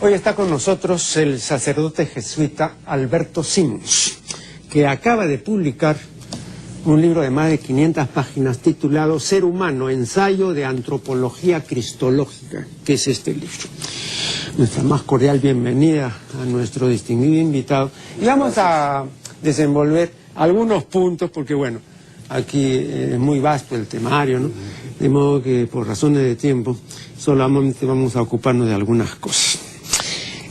Hoy está con nosotros el sacerdote jesuita Alberto Sims, que acaba de publicar un libro de más de 500 páginas titulado Ser humano, ensayo de antropología cristológica, que es este libro. Nuestra más cordial bienvenida a nuestro distinguido invitado. Y vamos a desenvolver algunos puntos, porque bueno, aquí es muy vasto el temario, ¿no? De modo que por razones de tiempo solamente vamos a ocuparnos de algunas cosas.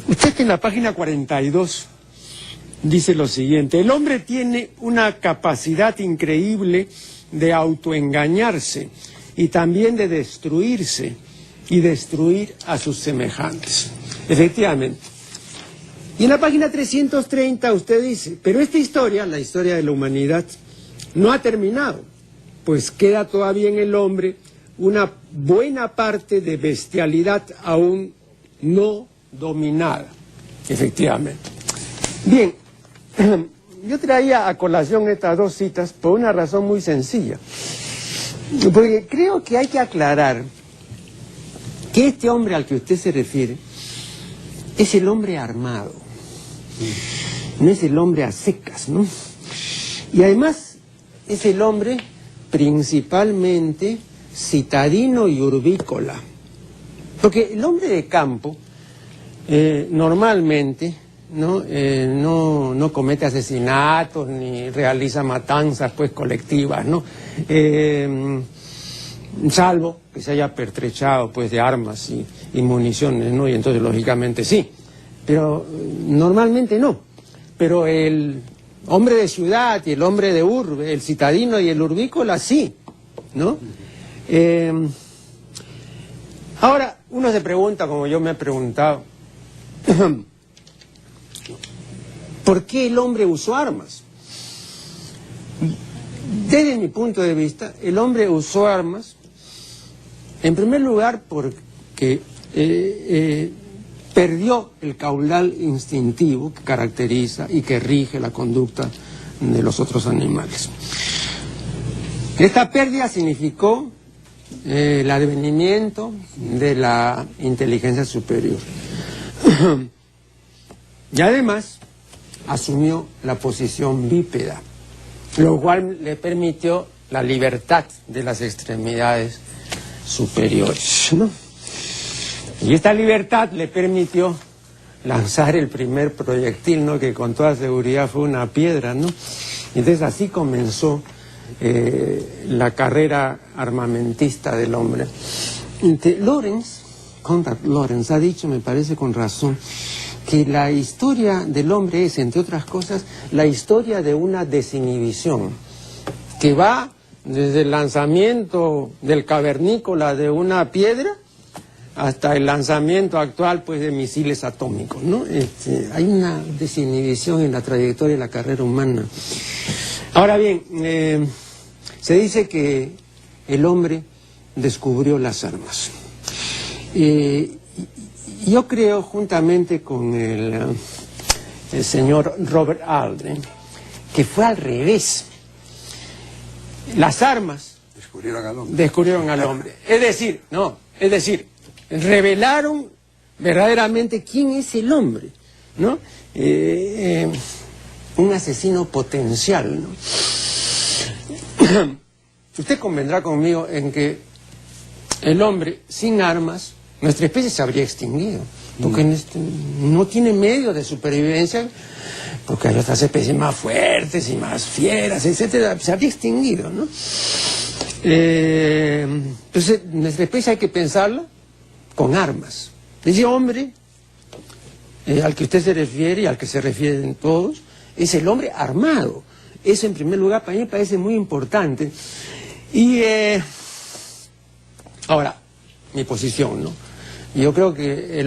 Usted que en la página 42 dice lo siguiente: el hombre tiene una capacidad increíble de autoengañarse y también de destruirse y destruir a sus semejantes. Efectivamente. Y en la página 330 usted dice, pero esta historia, la historia de la humanidad, no ha terminado, pues queda todavía en el hombre una buena parte de bestialidad aún no dominada. Efectivamente. Bien, yo traía a colación estas dos citas por una razón muy sencilla, porque creo que hay que aclarar que este hombre al que usted se refiere es el hombre armado, no es el hombre a secas, ¿no? Y además es el hombre principalmente citadino y urbícola, porque el hombre de campo normalmente no comete asesinatos ni realiza matanzas pues colectivas, ¿no? Salvo que se haya pertrechado pues de armas y municiones, ¿no? Y entonces lógicamente sí, pero normalmente no. Pero el hombre de ciudad y el hombre de urbe, el citadino y el urbícola sí, ¿no? Ahora uno se pregunta, como yo me he preguntado, ¿por qué el hombre usó armas? Desde mi punto de vista, el hombre usó armas, en primer lugar, porque perdió el caudal instintivo que caracteriza y que rige la conducta de los otros animales. Esta pérdida significó el advenimiento de la inteligencia superior. Y además asumió la posición bípeda, lo cual le permitió la libertad de las extremidades superiores, ¿no? Y esta libertad le permitió lanzar el primer proyectil, ¿no? Que con toda seguridad fue una piedra, ¿no? Entonces así comenzó la carrera armamentista del hombre. Konrad Lorenz ha dicho, me parece con razón, que la historia del hombre es, entre otras cosas, la historia de una desinhibición, que va desde el lanzamiento del cavernícola de una piedra hasta el lanzamiento actual pues de misiles atómicos, ¿no? Hay una desinhibición en la trayectoria de la carrera humana. Ahora bien, se dice que el hombre descubrió las armas. Yo creo, juntamente con el señor Robert Aldrin, que fue al revés. Las armas descubrieron al hombre. Es decir, revelaron verdaderamente quién es el hombre, ¿no? Un asesino potencial, ¿no? Usted convendrá conmigo en que el hombre sin armas, nuestra especie se habría extinguido, porque no tiene medios de supervivencia, porque hay otras especies más fuertes y más fieras, etcétera, se habría extinguido, ¿no? Entonces, nuestra especie hay que pensarla con armas. Ese hombre al que usted se refiere y al que se refieren todos, es el hombre armado. Eso en primer lugar para mí me parece muy importante. Y ahora, mi posición, ¿no? Yo creo que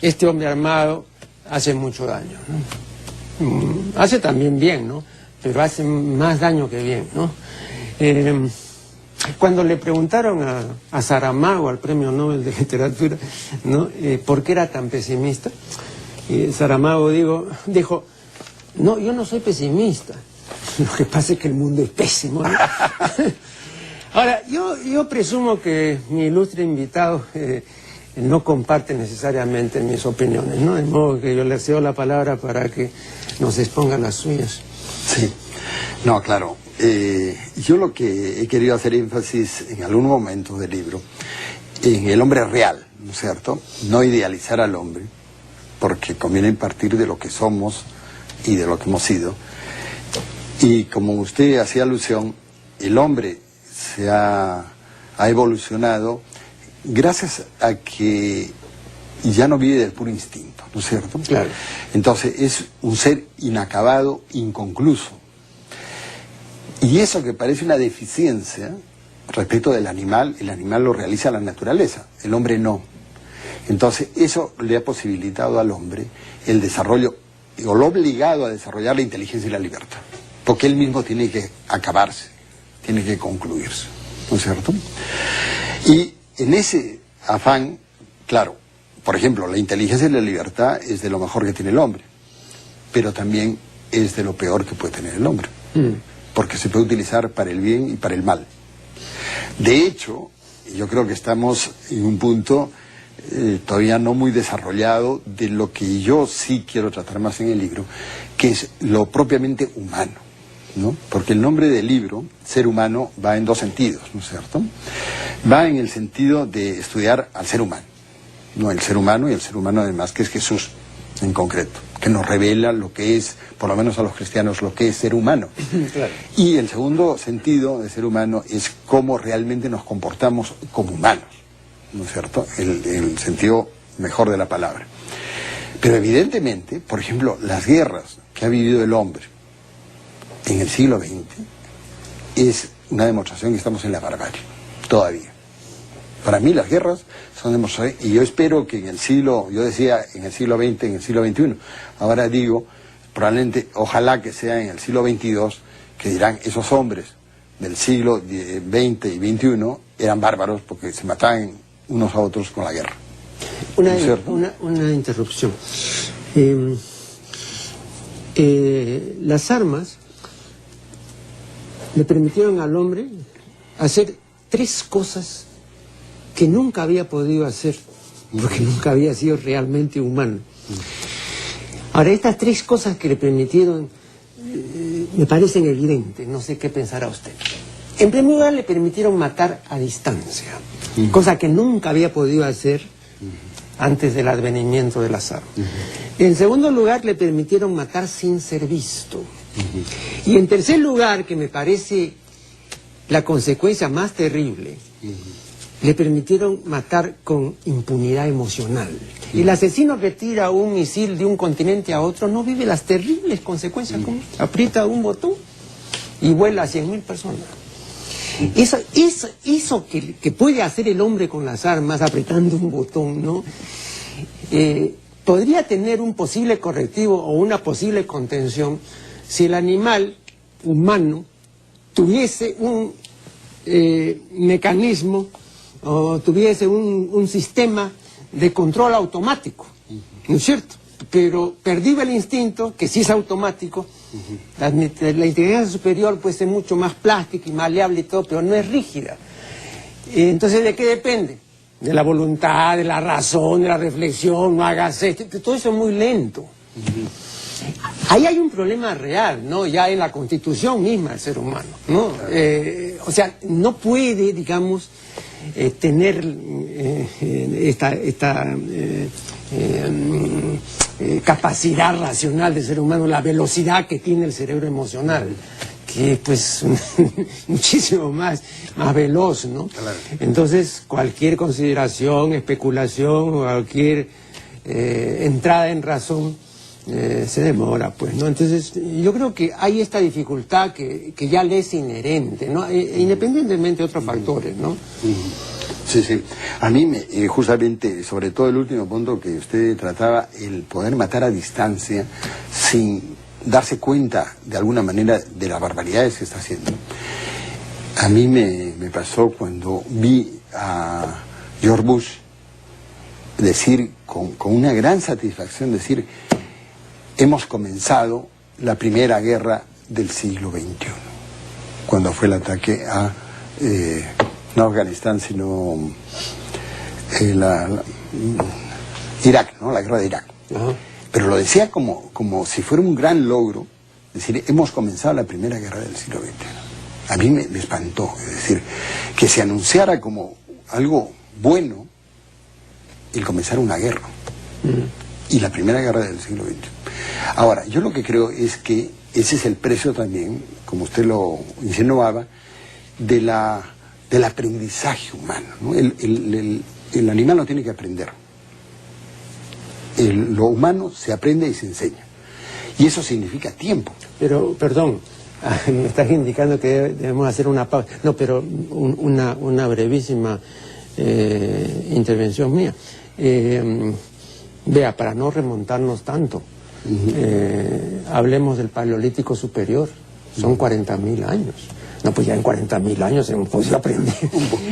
este hombre armado hace mucho daño, ¿no? Hace también bien, ¿no? Pero hace más daño que bien, ¿no? Cuando le preguntaron a Saramago, al Premio Nobel de Literatura, ¿no? ¿Por qué era tan pesimista? Saramago dijo, no, yo no soy pesimista, lo que pasa es que el mundo es pésimo, ¿no? Ahora, yo presumo que mi ilustre invitado no comparte necesariamente mis opiniones, ¿no? De modo que yo le cedo la palabra para que nos exponga las suyas. Sí, no, claro. Yo lo que he querido hacer énfasis en algún momento del libro, en el hombre real, ¿no es cierto? No idealizar al hombre, porque conviene partir de lo que somos y de lo que hemos sido. Y como usted hacía alusión, el hombre ha evolucionado gracias a que ya no vive del puro instinto, ¿no es cierto? Claro. Entonces es un ser inacabado, inconcluso. Y eso que parece una deficiencia respecto del animal, el animal lo realiza la naturaleza, el hombre no. Entonces eso le ha posibilitado al hombre el desarrollo, o lo ha obligado a desarrollar la inteligencia y la libertad, porque él mismo tiene que acabarse, tiene que concluirse, ¿no es cierto? Y en ese afán, claro, por ejemplo, la inteligencia y la libertad es de lo mejor que tiene el hombre, pero también es de lo peor que puede tener el hombre, porque se puede utilizar para el bien y para el mal. De hecho, yo creo que estamos en un punto todavía no muy desarrollado de lo que yo sí quiero tratar más en el libro, que es lo propiamente humano, ¿no? Porque el nombre del libro, ser humano, va en dos sentidos, ¿no es cierto? Va en el sentido de estudiar al ser humano, no el ser humano, y el ser humano además que es Jesús en concreto, que nos revela lo que es, por lo menos a los cristianos, lo que es ser humano. Claro. Y el segundo sentido de ser humano es cómo realmente nos comportamos como humanos, ¿no es cierto? El sentido mejor de la palabra. Pero evidentemente, por ejemplo, las guerras que ha vivido el hombre en el siglo XX es una demostración que estamos en la barbarie, todavía. Para mí las guerras son demostraciones, y yo espero que en el siglo, yo decía en el siglo XX, en el siglo XXI, ahora digo, probablemente, ojalá que sea en el siglo XXII, que dirán, esos hombres del siglo XX y XXI eran bárbaros porque se mataban unos a otros con la guerra. Una interrupción. Las armas le permitieron al hombre hacer tres cosas que nunca había podido hacer, porque nunca había sido realmente humano. Ahora, estas tres cosas que le permitieron me parecen evidentes, no sé qué pensará usted. En primer lugar, le permitieron matar a distancia, cosa que nunca había podido hacer antes del advenimiento de las armas. En segundo lugar, le permitieron matar sin ser visto. Y en tercer lugar, que me parece la consecuencia más terrible, le permitieron matar con impunidad emocional. El asesino que tira un misil de un continente a otro no vive las terribles consecuencias, como aprieta un botón y vuela a 100.000 personas. Eso que puede hacer el hombre con las armas apretando un botón, ¿no? Podría tener un posible correctivo o una posible contención si el animal humano tuviese un mecanismo o tuviese un sistema de control automático, ¿no es cierto? Pero perdido el instinto, que sí es automático, la inteligencia superior puede ser mucho más plástica y maleable y todo, pero no es rígida. Entonces, ¿de qué depende? De la voluntad, de la razón, de la reflexión, no hagas esto, todo eso es muy lento. Ahí hay un problema real, ¿no? Ya en la constitución misma del ser humano, ¿no? O sea, no puede, digamos, tener esta capacidad racional del ser humano, la velocidad que tiene el cerebro emocional, que es pues muchísimo más veloz, ¿no? Claro. Entonces cualquier consideración, especulación o cualquier entrada en razón se demora, pues, ¿no? Entonces yo creo que hay esta dificultad que ya le es inherente, ¿no? Independientemente de otros factores, ¿no? Sí, sí. A mí, justamente, sobre todo el último punto que usted trataba, el poder matar a distancia sin darse cuenta, de alguna manera, de las barbaridades que está haciendo. A mí me pasó cuando vi a George Bush decir, con una gran satisfacción, decir, hemos comenzado la primera guerra del siglo XXI, cuando fue el ataque a... no Afganistán, sino Irak, ¿no? La guerra de Irak. Ajá. Pero lo decía como si fuera un gran logro, es decir, hemos comenzado la primera guerra del siglo XX. A mí me espantó, es decir, que se anunciara como algo bueno el comenzar una guerra. Y la primera guerra del siglo XX. Ahora, yo lo que creo es que ese es el precio también, como usted lo insinuaba, del aprendizaje humano, ¿no? El animal no tiene que aprender. Lo humano se aprende y se enseña. Y eso significa tiempo. Pero, perdón, me estás indicando que debemos hacer una pausa. No, pero una brevísima intervención mía. Vea, para no remontarnos tanto, hablemos del Paleolítico Superior. Son 40.000 años. No, pues ya en 40.000 años hemos podido aprender.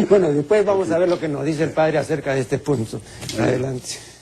Bueno, después vamos a ver lo que nos dice el padre acerca de este punto. Adelante.